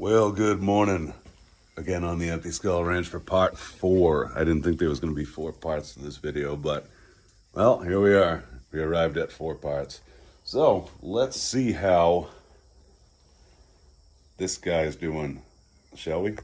Well, good morning. Again on the Empty Skull Ranch for part 4. I didn't think there was going to be 4 parts to this video, but, well, here we are. We arrived at 4 parts. So, let's see how this guy's doing, shall we?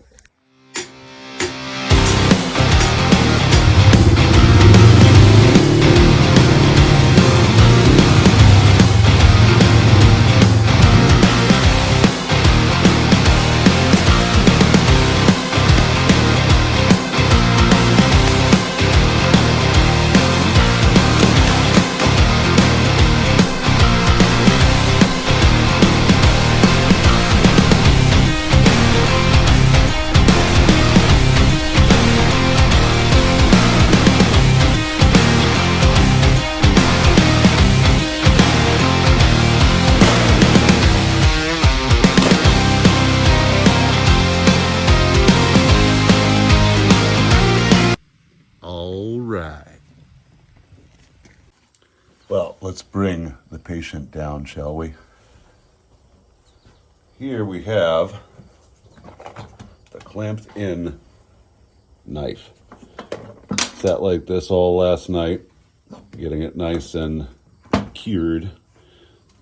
All right. Well, let's bring the patient down, shall we? Here we have the clamped in knife. Sat like this all last night, getting it nice and cured,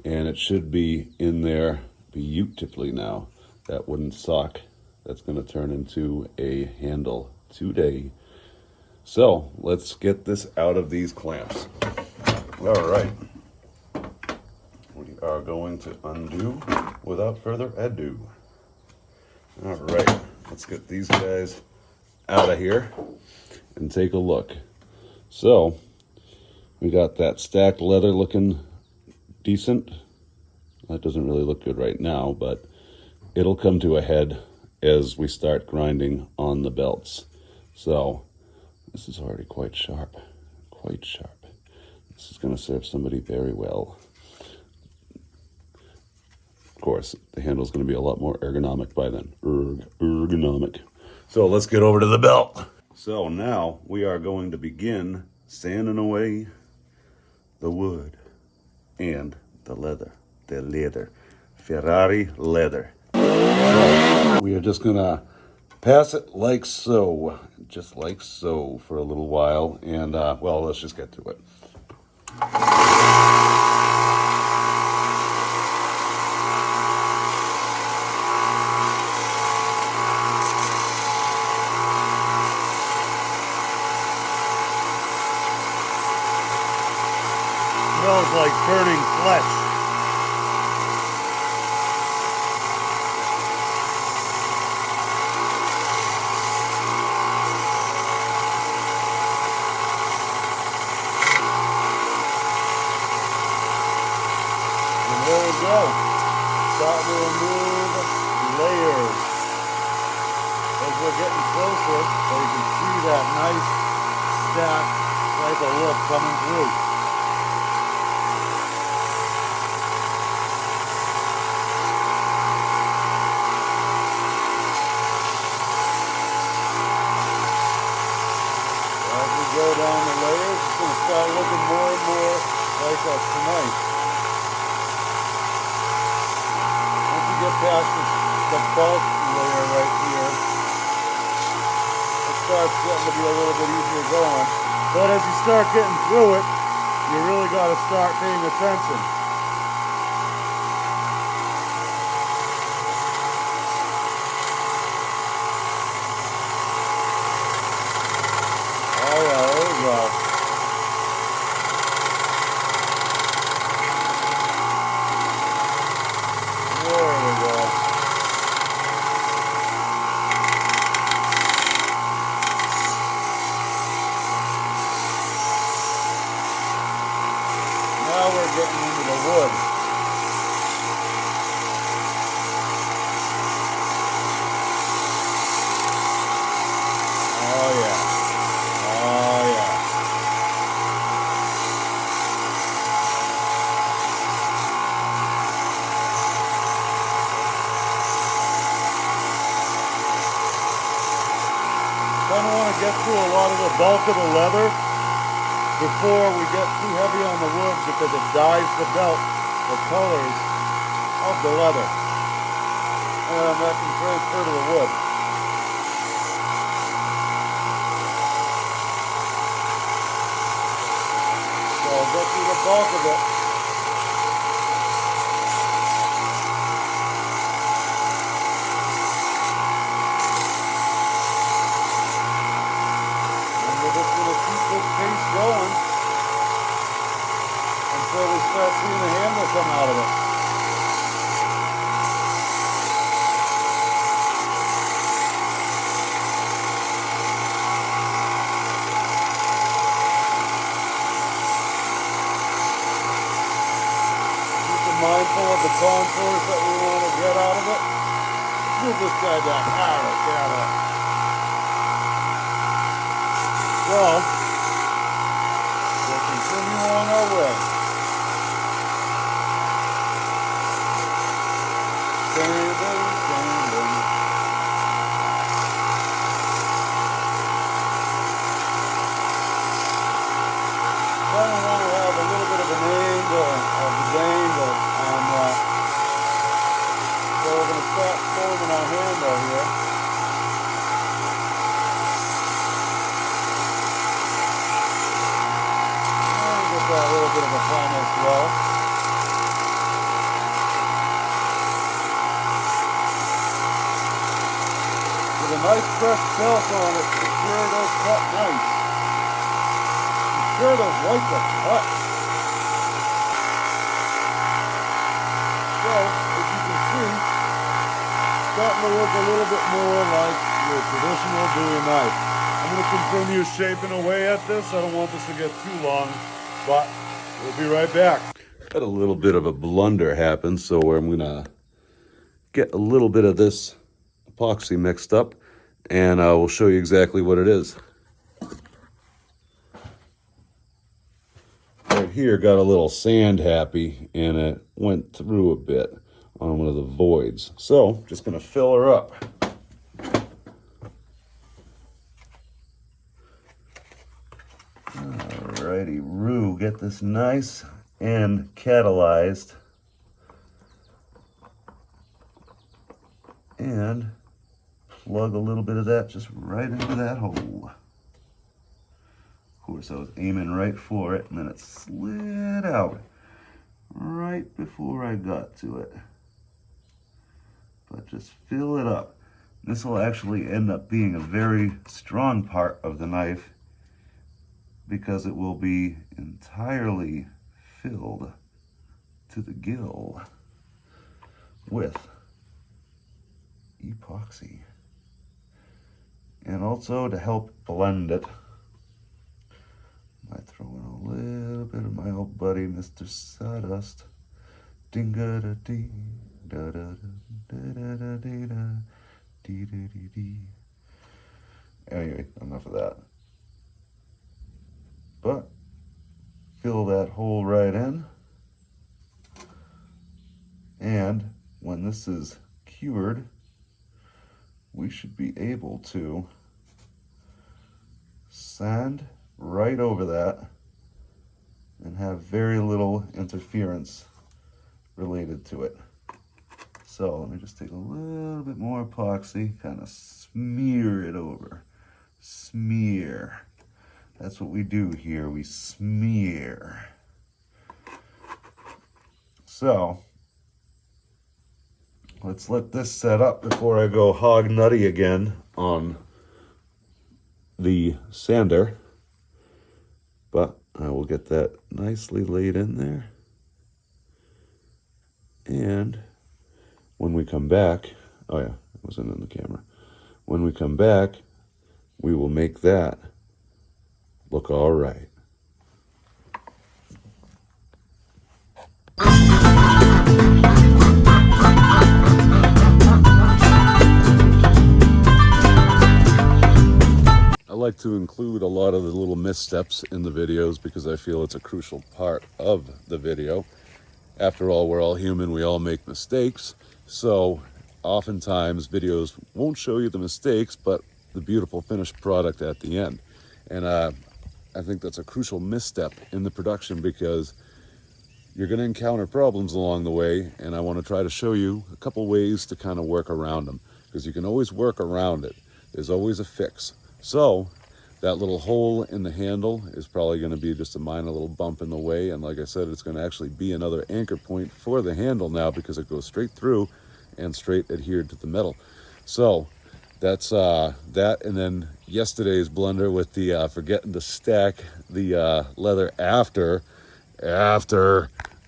and it should be in there beautifully now. That wooden sock, that's going to turn into a handle today. So let's get this out of these clamps. All right, we are going to undo without further ado. All right, let's get these guys out of here and take a look. So we got that stacked leather looking decent. That doesn't really look good right now, but it'll come to a head as we start grinding on the belts. So this is already quite sharp, quite sharp. This is going to serve somebody very well. Of course, the handle's going to be a lot more ergonomic by then. Ergonomic. So let's get over to the belt. So now we are going to begin sanding away the wood and the leather. The leather. Ferrari leather. So we are just going to pass it like so. Just like so for a little while. And, well, let's just get to it. Smells like burning flesh. And there we go. Starting to remove layers. As we're getting closer, so you can see that nice stack type of look coming through. Go down the layers, it's going to start looking more and more like a knife. Once you get past the bulk layer right here, it starts getting to be a little bit easier going. But as you start getting through it, you really got to start paying attention. Oh yeah, there we go. There we go. Now we're getting into the wood. Oh yeah. Oh yeah. Kind of want to get through a lot of the bulk of the leather before we get too heavy on the wood because it dyes the belt the colors of the leather. and that can transfer to the wood. So I'll get through the bulk of it. And we're just going to keep this pace going until we start seeing the handle come out of it. Mindful of the contours that we want to get out of it. Move this guy back. Alright, got it. So, we'll continue on our way. Standing. I want to have a little bit of an angle of the angle on that. So we're going to start forming our handle here. And get that little bit of a final swell. With a nice fresh felt on it, it sure does cut nice. Sure does like the cut. So, as you can see, it's starting to look a little bit more like your traditional Bowie knife. I'm going to continue shaping away at this. I don't want this to get too long, but we'll be right back. Had a little bit of a blunder happen, so I'm going to get a little bit of this epoxy mixed up, and I will show you exactly what it is. Right here got a little sand happy, and it went through a bit on one of the voids. So, just going to fill her up. Alrighty, Roo, get this nice and catalyzed. And plug a little bit of that just right into that hole. Of course, I was aiming right for it, and then it slid out right before I got to it. But just fill it up. This will actually end up being a very strong part of the knife because it will be entirely filled to the gill with epoxy. And also to help blend it, I throw in a little bit of my old buddy, Mr. Sawdust. Ding-a-da-dee, da-da-da-da-da-da-da, dee-dee-dee-dee. Anyway, enough of that. But fill that hole right in. And when this is cured, we should be able to sand right over that and have very little interference related to it. So let me just take a little bit more epoxy, kind of smear it over. Smear. That's what we do here, we smear. So let's let this set up before I go hog nutty again on the sander. But I will get that nicely laid in there. And when we come back, oh yeah, it wasn't in the camera. When we come back, we will make that look all right. I like to include a lot of the little missteps in the videos because I feel it's a crucial part of the video. After all, we're all human, we all make mistakes. So oftentimes videos won't show you the mistakes, but the beautiful finished product at the end. And I think that's a crucial misstep in the production because you're going to encounter problems along the way, and I want to try to show you a couple ways to kind of work around them, because you can always work around it. There's always a fix. So that little hole in the handle is probably going to be just a minor little bump in the way, and like I said, it's going to actually be another anchor point for the handle now, because it goes straight through and straight adhered to the metal. So that's that. And then yesterday's blunder with the forgetting to stack the leather after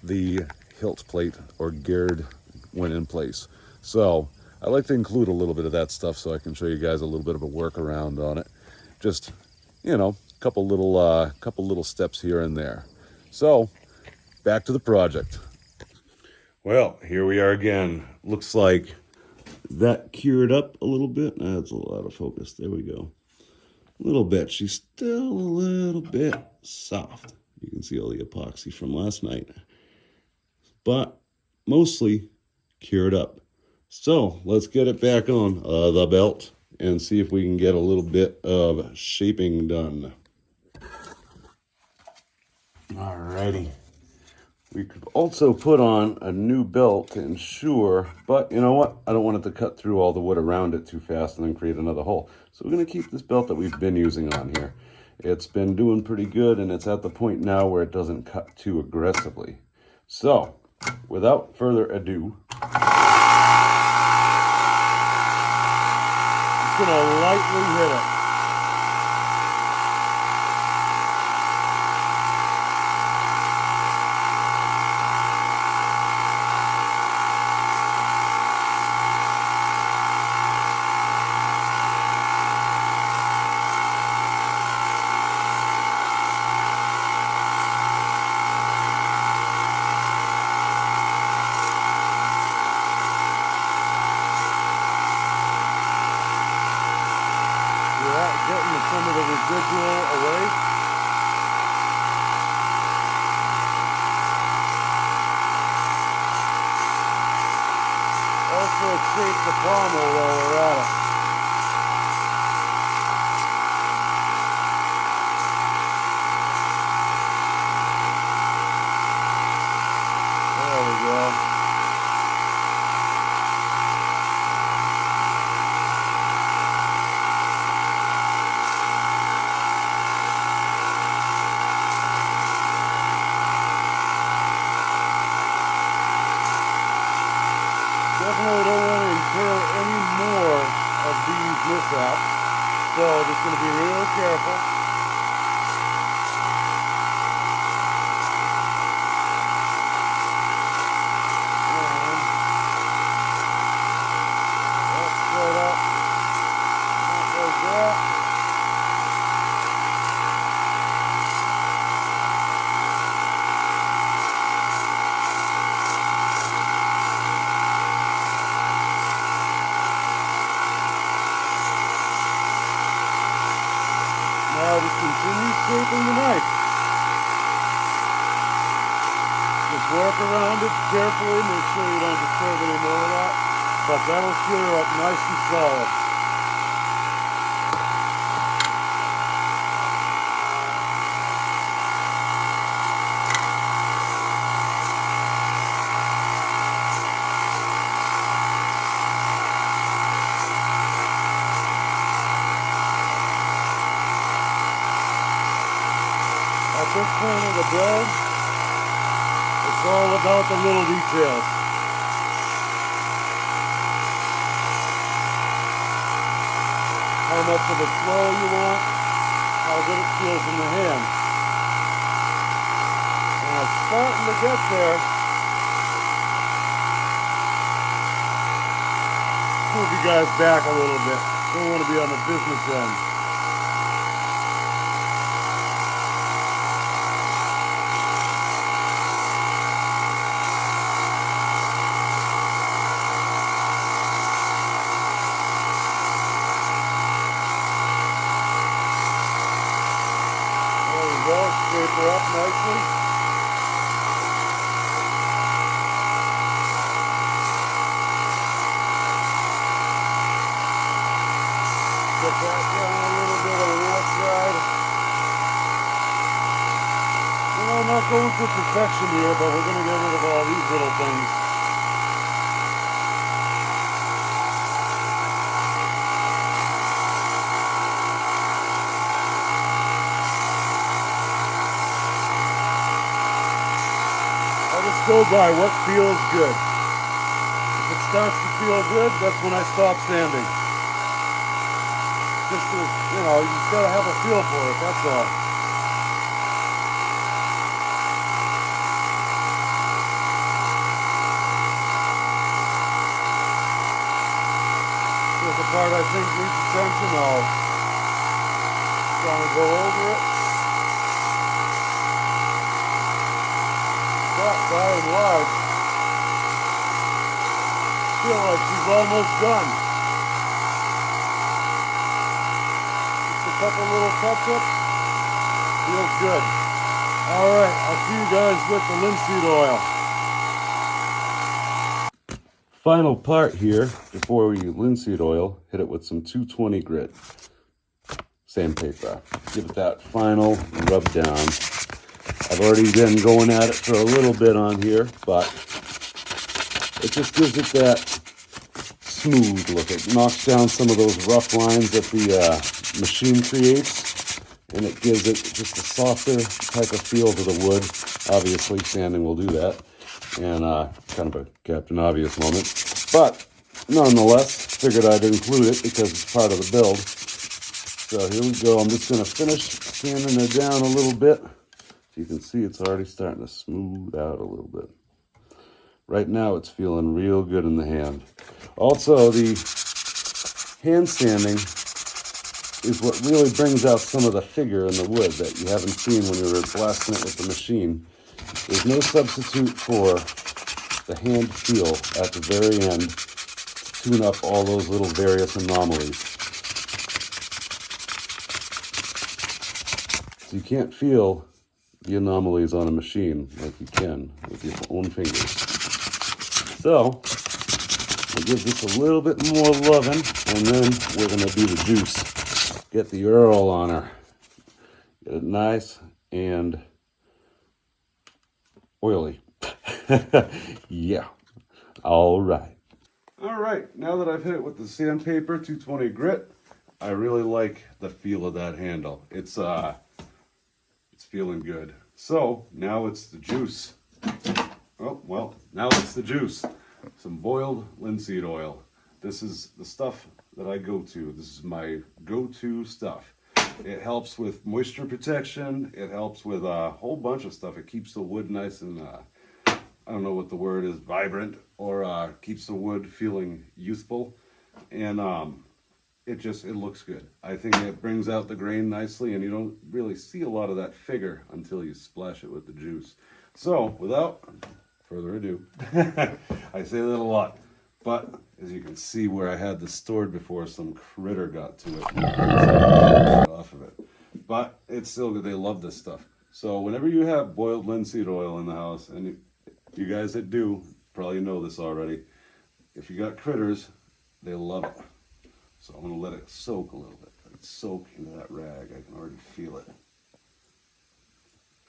the hilt plate or gird went in place. So I like to include a little bit of that stuff so I can show you guys a little bit of a workaround on it. Just, you know, couple little steps here and there. So back to the project. Well, here we are again. Looks like that cured up a little bit. That's a lot of focus. There we go. A little bit. She's still a little bit soft. You can see all the epoxy from last night. But mostly cured up. So let's get it back on the belt and see if we can get a little bit of shaping done. Alrighty. We could also put on a new belt to ensure, but you know what? I don't want it to cut through all the wood around it too fast and then create another hole. So we're going to keep this belt that we've been using on here. It's been doing pretty good, and it's at the point now where it doesn't cut too aggressively. So, without further ado, Just gonna lightly hit it. Getting some of the residual away. Also shape the pommel while we're at it. There we go. Definitely don't want to incur any more of these mishaps, so just going to be real careful. And that's straight up. That goes there. Now just continue shaping the knife. Just work around it carefully, make sure you don't disturb any more of that. But that'll cure up nice and solid. At this point of the build, it's all about the little details. How much of a flow you want, how good it feels in the hand. And it's starting to get there. Move you guys back a little bit. Don't want to be on the business end. Scrape her up nicely. Get that down a little bit on the outside. You know, not going for perfection here, but we're going to get rid of all these little things. I just go by what feels good. If it starts to feel good, that's when I stop sanding. Just to, you just gotta have a feel for it, that's all. There's the part I think needs attention, I'll try to go over it. But by and large, I feel like she's almost done. Just a couple little touch-ups. Feels good. Alright, I'll see you guys with the linseed oil. Final part here, before we linseed oil, hit it with some 220 grit sandpaper. Give it that final rub down. I've already been going at it for a little bit on here, but it just gives it that smooth look. It knocks down some of those rough lines that the machine creates, and it gives it just a softer type of feel to the wood. Obviously, sanding will do that, and kind of a Captain Obvious moment. But nonetheless, figured I'd include it because it's part of the build. So here we go. I'm just going to finish sanding it down a little bit. So you can see it's already starting to smooth out a little bit. Right now it's feeling real good in the hand. Also, the hand sanding is what really brings out some of the figure in the wood that you haven't seen when you were blasting it with the machine. There's no substitute for the hand feel at the very end to tune up all those little various anomalies. So you can't feel the anomalies on a machine like you can with your own fingers. So we'll give this a little bit more loving, and then we're going to do the juice. Get the Earl on her. Get it nice and oily. Yeah. All right. All right. Now that I've hit it with the sandpaper 220 grit, I really like the feel of that handle. It's feeling good. So now it's the juice. Oh, well, now it's the juice. Some boiled linseed oil. This is the stuff that I go to. This is my go-to stuff. It helps with moisture protection. It helps with a whole bunch of stuff. It keeps the wood nice and, I don't know what the word is, vibrant, or keeps the wood feeling youthful. And it looks good. I think it brings out the grain nicely, and you don't really see a lot of that figure until you splash it with the juice. So, without further ado, I say that a lot, but as you can see where I had this stored before, some critter got to it off of it. But it's still good. They love this stuff. So whenever you have boiled linseed oil in the house, and you guys that do probably know this already, if you got critters, they love it. So I'm going to let it soak a little bit. Let it soak into that rag. I can already feel it.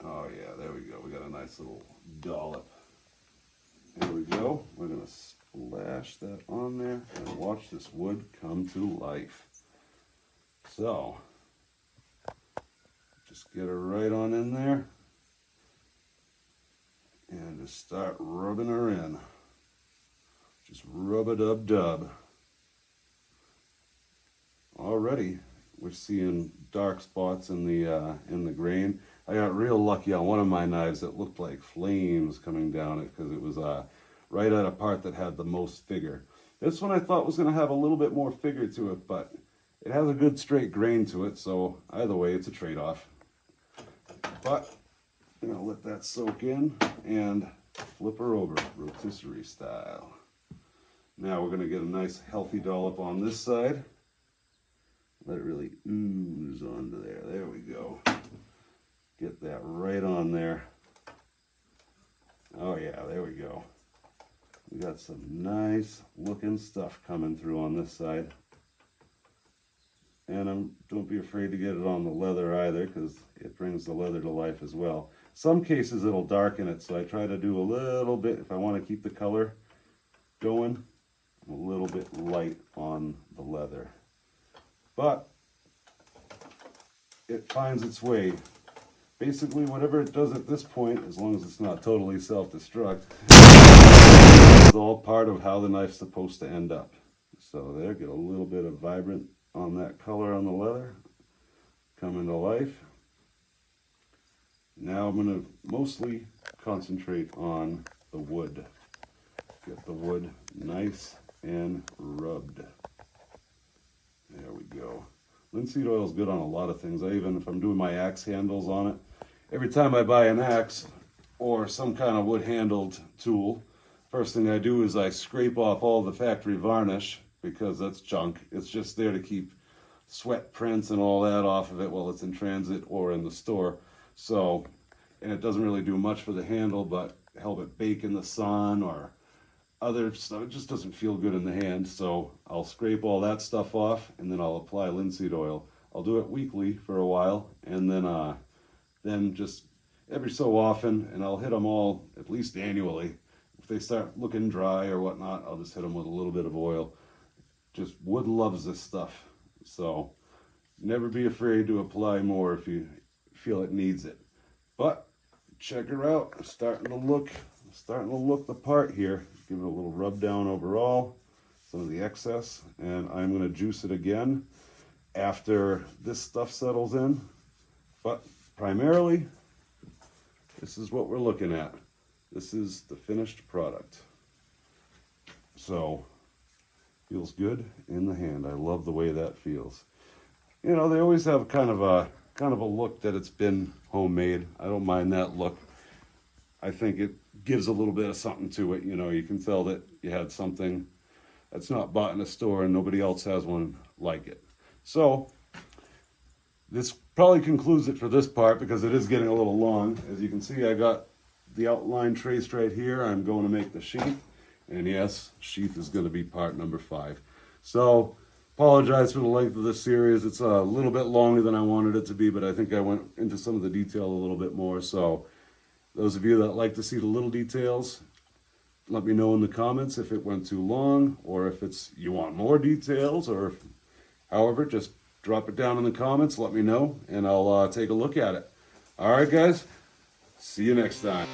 Oh yeah, there we go. We got a nice little dollop. There we go. We're going to splash that on there and watch this wood come to life. So, just get her right on in there and just start rubbing her in. Just rub-a-dub-dub. Already we're seeing dark spots in the grain. I got real lucky on one of my knives that looked like flames coming down it because it was right at a part that had the most figure. This one I thought was going to have a little bit more figure to it, but it has a good straight grain to it, so either way it's a trade-off. But I'm going to let that soak in and flip her over rotisserie style. Now we're going to get a nice healthy dollop on this side. Let it really ooze onto there. There we go. Get that right on there. Oh yeah, there we go. We got some nice looking stuff coming through on this side. And don't be afraid to get it on the leather either, because it brings the leather to life as well. Some cases it'll darken it, so I try to do a little bit, if I want to keep the color going, a little bit light on the leather. But it finds its way. Basically, whatever it does at this point, as long as it's not totally self-destruct, is all part of how the knife's supposed to end up. So there, get a little bit of vibrant on that color on the leather. Come into life. Now I'm going to mostly concentrate on the wood. Get the wood nice and rubbed. There we go. Linseed oil is good on a lot of things. If I'm doing my axe handles on it, every time I buy an axe or some kind of wood-handled tool, first thing I do is I scrape off all the factory varnish, because that's junk. It's just there to keep sweat prints and all that off of it while it's in transit or in the store. So, and it doesn't really do much for the handle, but help it bake in the sun or other stuff. It just doesn't feel good in the hand. So I'll scrape all that stuff off, and then I'll apply linseed oil. I'll do it weekly for a while, and then just every so often, and I'll hit them all at least annually. If they start looking dry or whatnot, I'll just hit them with a little bit of oil. Just wood loves this stuff. So never be afraid to apply more if you feel it needs it. But check her out. Starting to look the part here. Give it a little rub down overall, some of the excess, and I'm going to juice it again after this stuff settles in. But primarily, this is what we're looking at. This is the finished product. So feels good in the hand. I love the way that feels. You know, they always have kind of a look that it's been homemade. I don't mind that look. I think it gives a little bit of something to it. You know, you can tell that you had something that's not bought in a store and nobody else has one like it. So this probably concludes it for this part, because it is getting a little long. As you can see, I got the outline traced right here. I'm going to make the sheath. And yes, sheath is going to be part number 5. So, apologize for the length of this series. It's a little bit longer than I wanted it to be, but I think I went into some of the detail a little bit more. So, those of you that like to see the little details, let me know in the comments if it went too long, or if you want more details, or however, just drop it down in the comments, let me know, and I'll take a look at it. All right, guys, see you next time.